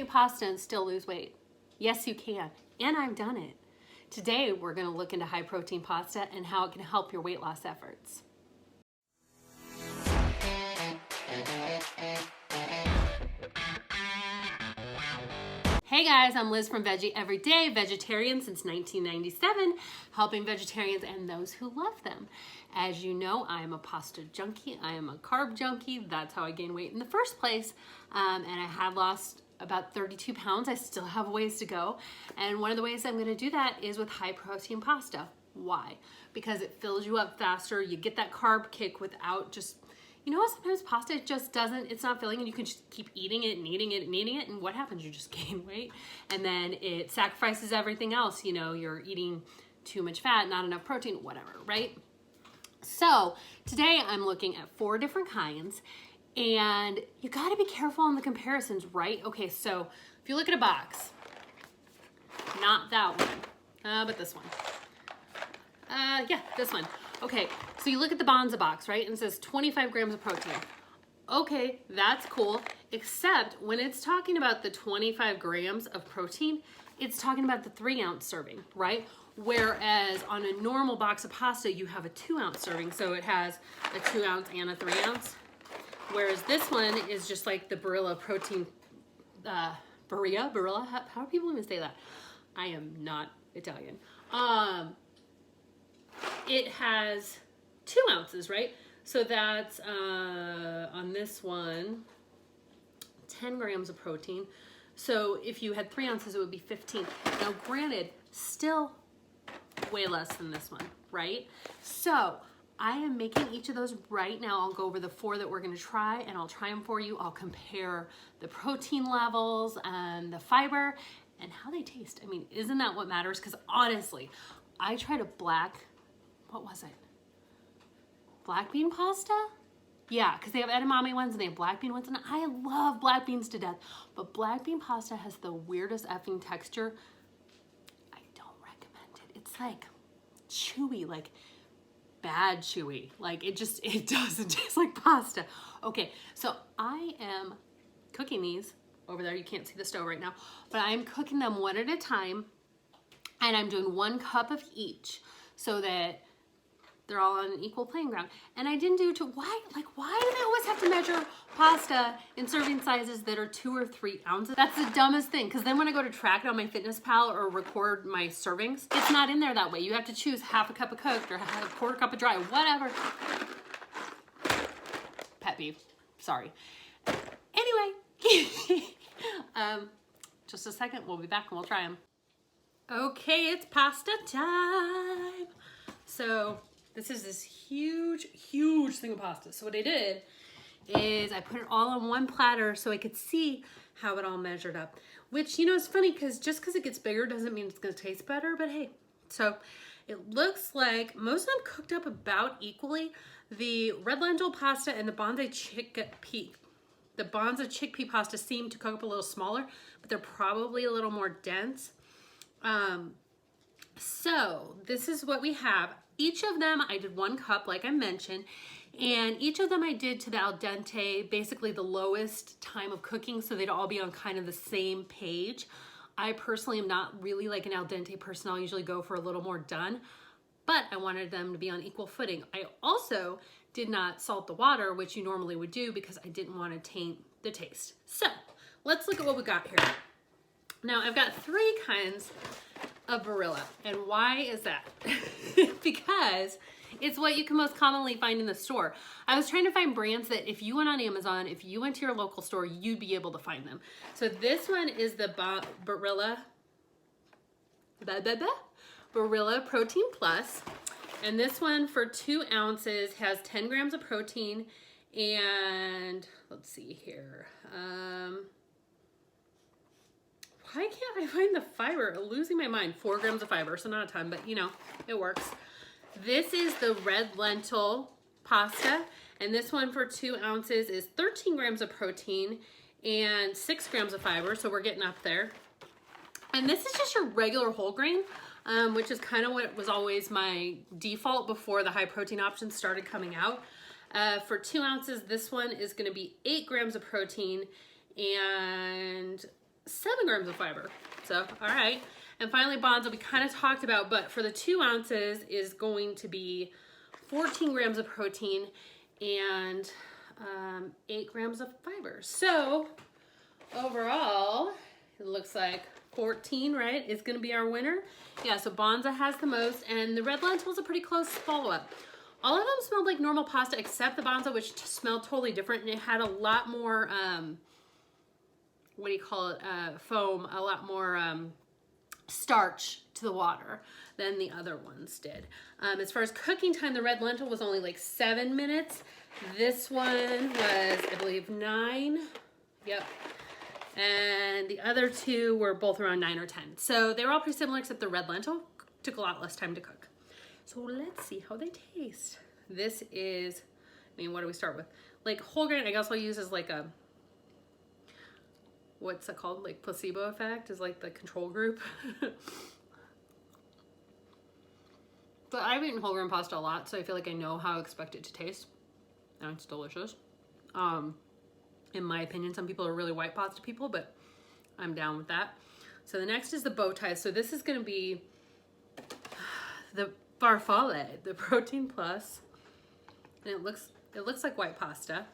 protein pasta and still lose weight. Yes, you can, and I've done it. Today, we're gonna look into high protein pasta and how it can help your weight loss efforts. Hey guys, I'm Liz from Veggie Everyday, vegetarian since 1997, helping vegetarians and those who love them. As you know, I am a pasta junkie, I am a carb junkie, that's how I gained weight in the first place, and I have lost about 32 pounds. I still have ways to go, and one of the ways I'm gonna do that is with high protein pasta. Why? Because it fills you up faster, you get that carb kick without just, you know how sometimes pasta just doesn't, it's not filling and you can just keep eating it and eating it and eating it, and what happens? You just gain weight and then it sacrifices everything else. You know, you're eating too much fat, not enough protein, whatever, right? So today I'm looking at 4 different kinds, and you gotta be careful on the comparisons, right? Okay, so if you look at a box, not that one, but this one. Yeah, this one. Okay, so you look at the Bonza box, right? And it says 25 grams of protein. Okay, that's cool, except when it's talking about the 25 grams of protein, it's talking about the 3-ounce serving, right? Whereas on a normal box of pasta, you have a 2-ounce serving. So it has a 2-ounce and a 3-ounce. Whereas this one is just like the Barilla protein, Barilla? How do people even say that? I am not Italian. It has 2 ounces, right? So that's, on this one, 10 grams of protein. So if you had 3 ounces, it would be 15. Now granted, still way less than this one, right? So I am making each of those right now. I'll go over the 4 that we're gonna try, and I'll try them for you. I'll compare the protein levels and the fiber and how they taste. I mean, isn't that what matters? Because honestly, I tried a what was it? Black bean pasta? Yeah, because they have edamame ones and they have black bean ones, and I love black beans to death, but black bean pasta has the weirdest effing texture. I don't recommend it. It's like chewy, like bad chewy. Like it doesn't taste like pasta. Okay, so I am cooking these over there. You can't see the stove right now, but I'm cooking them one at a time, and I'm doing 1 cup of each so that they're all on an equal playing ground. And I didn't do why do they always have to measure pasta in serving sizes that are 2 or 3 ounces? That's the dumbest thing, because then when I go to track it on my MyFitnessPal or record my servings, it's not in there that way. You have to choose half a cup of cooked or a 1/4 cup of dry, whatever. Pet peeve, sorry. Anyway, just a second, we'll be back and we'll try them. Okay, it's pasta time. So this is this huge thing of pasta. So what I did is I put it all on one platter so I could see how it all measured up. Which, you know, it's funny because just because it gets bigger doesn't mean it's going to taste better, but hey. So it looks like most of them cooked up about equally. The red lentil pasta and the Bonza chickpea pasta seem to cook up a little smaller, but they're probably a little more dense. So this is what we have. Each of them, I did 1 cup, like I mentioned, and each of them I did to the al dente, basically the lowest time of cooking, so they'd all be on kind of the same page. I personally am not really like an al dente person. I'll usually go for a little more done, but I wanted them to be on equal footing. I also did not salt the water, which you normally would do, because I didn't want to taint the taste. So let's look at what we got here. Now I've got 3 kinds of Barilla. And why is that? Because it's what you can most commonly find in the store. I was trying to find brands that if you went on Amazon, if you went to your local store, you'd be able to find them. So this one is the Barilla Protein Plus. And this one for 2 ounces has 10 grams of protein, and let's see here. Why can't I find the fiber? I'm losing my mind. 4 grams of fiber, so not a ton, but you know, it works. This is the red lentil pasta, and this one for 2 ounces is 13 grams of protein and 6 grams of fiber, so we're getting up there. And this is just your regular whole grain, which is kind of what was always my default before the high protein options started coming out. For 2 ounces, this one is going to be 8 grams of protein and 7 grams of fiber. So, all right. And finally, bonds we kind of talked about, but for the 2 ounces is going to be 14 grams of protein and 8 grams of fiber. So overall, it looks like 14, right, is going to be our winner. Yeah, so Bonza has the most, and the red lentil is a pretty close follow-up. All of them smelled like normal pasta except the Bonza, which smelled totally different, and it had a lot more, what do you call it, foam, a lot more starch to the water than the other ones did. As far as cooking time, the red lentil was only like 7 minutes. This one was, I believe, 9. Yep. And the other 2 were both around 9 or 10. So they were all pretty similar, except the red lentil took a lot less time to cook. So let's see how they taste. This is, I mean, what do we start with? Like whole grain, I guess I'll use as like a, what's it called? Like placebo effect is like the control group. But I've eaten whole grain pasta a lot, so I feel like I know how I expect it to taste. And it's delicious. In my opinion, some people are really white pasta people, but I'm down with that. So the next is the bow tie. So this is going to be the farfalle, the protein plus, and it looks like white pasta.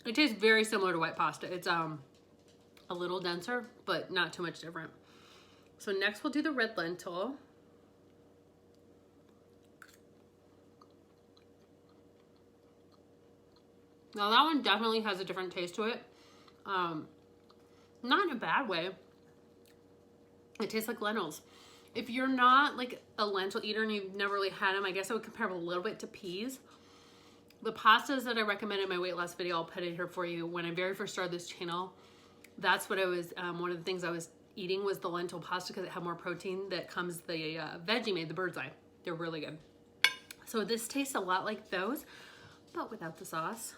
It tastes very similar to white pasta. It's a little denser, but not too much different. So next we'll do the red lentil. Now that one definitely has a different taste to it. Not in a bad way. It tastes like lentils. If you're not like a lentil eater and you've never really had them, I guess I would compare them a little bit to peas. The pastas that I recommended in my weight loss video, I'll put it here for you. When I very first started this channel, that's what I was, one of the things I was eating was the lentil pasta because it had more protein. That comes the veggie made, the bird's eye. They're really good. So this tastes a lot like those, but without the sauce.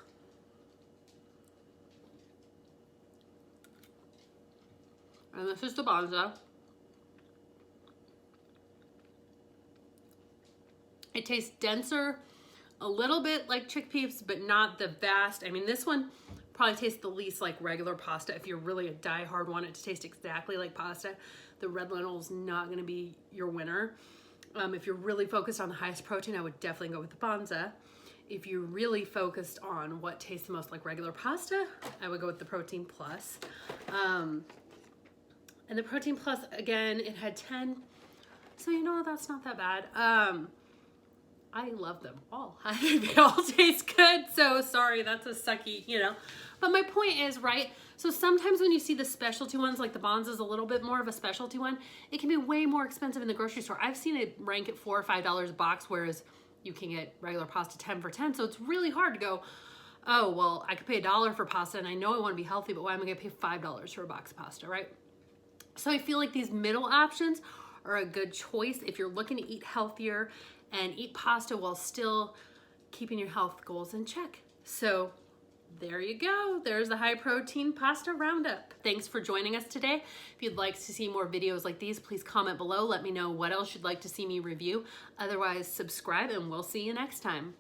And this is the Bonza. It tastes denser, a little bit like chickpeas, but not the vast. I mean, this one probably tastes the least like regular pasta. If you're really a diehard, want it to taste exactly like pasta, the red lentil is not going to be your winner. If you're really focused on the highest protein, I would definitely go with the Bonza. If you're really focused on what tastes the most like regular pasta, I would go with the protein plus. And the protein plus, again, it had 10. So, you know, that's not that bad. I love them all. I think they all taste good. So sorry, that's a sucky, you know. But my point is, right, so sometimes when you see the specialty ones, like the Bonza is a little bit more of a specialty one, it can be way more expensive in the grocery store. I've seen it rank at $4 or $5 a box, whereas you can get regular pasta 10 for 10. So it's really hard to go, oh, well, I could pay $1 for pasta and I know I want to be healthy, but why am I going to pay $5 for a box of pasta, right? So I feel like these middle options are a good choice if you're looking to eat healthier and eat pasta while still keeping your health goals in check. So there you go. There's the high protein pasta roundup. Thanks for joining us today. If you'd like to see more videos like these, please comment below. Let me know what else you'd like to see me review. Otherwise, subscribe and we'll see you next time.